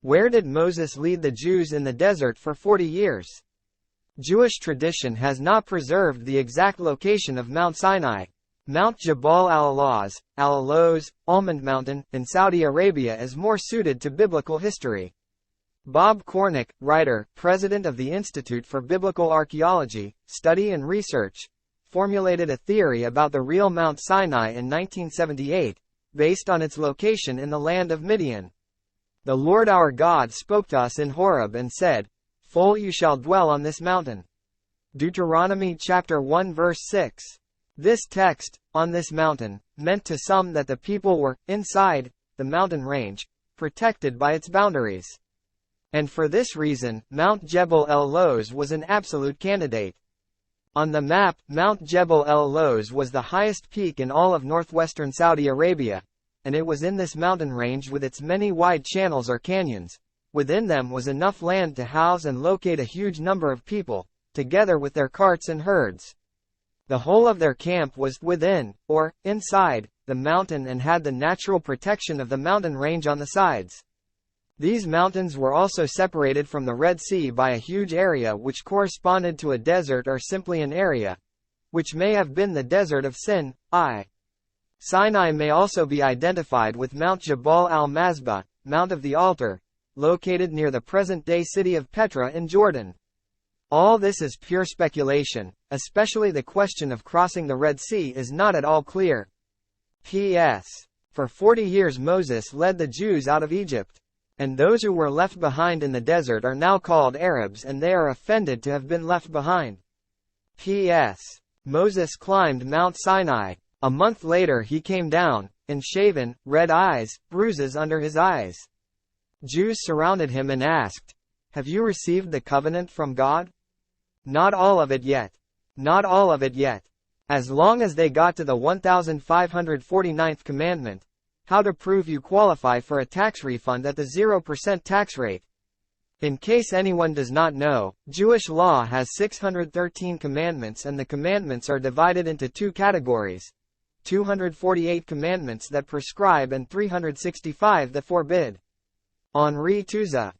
Where did Moses lead the Jews in the desert for 40 years? Jewish tradition has not preserved the exact location of Mount Sinai. Mount Jabal al-Lawz, Al-Lawz, Almond Mountain, in Saudi Arabia is more suited to biblical history. Bob Cornick, writer, president of the Institute for Biblical Archaeology, Study and Research, formulated a theory about the real Mount Sinai in 1978, based on its location in the land of Midian. The Lord our God spoke to us in Horeb and said, "Full you shall dwell on this mountain." Deuteronomy chapter 1 verse 6. This text, "on this mountain," meant to some that the people were, inside, the mountain range, protected by its boundaries. And for this reason, Mount Jebel el-Lawz was an absolute candidate. On the map, Mount Jebel el-Lawz was the highest peak in all of northwestern Saudi Arabia, and it was in this mountain range with its many wide channels or canyons. Within them was enough land to house and locate a huge number of people, together with their carts and herds. The whole of their camp was within, or inside, the mountain and had the natural protection of the mountain range on the sides. These mountains were also separated from the Red Sea by a huge area which corresponded to a desert or simply an area, which may have been the desert of Sinai. Sinai may also be identified with Mount Jabal al-Mazbah, Mount of the Altar, located near the present-day city of Petra in Jordan. All this is pure speculation, especially the question of crossing the Red Sea is not at all clear. P.S. For 40 years Moses led the Jews out of Egypt, and those who were left behind in the desert are now called Arabs and they are offended to have been left behind. P.S. Moses climbed Mount Sinai. A month later he came down, unshaven, red eyes, bruises under his eyes. Jews surrounded him and asked, "Have you received the covenant from God?" "Not all of it yet. Not all of it yet." As long as they got to the 1549th commandment, how to prove you qualify for a tax refund at the 0% tax rate. In case anyone does not know, Jewish law has 613 commandments and the commandments are divided into two categories. 248 commandments that prescribe and 365 that forbid. Henri Touza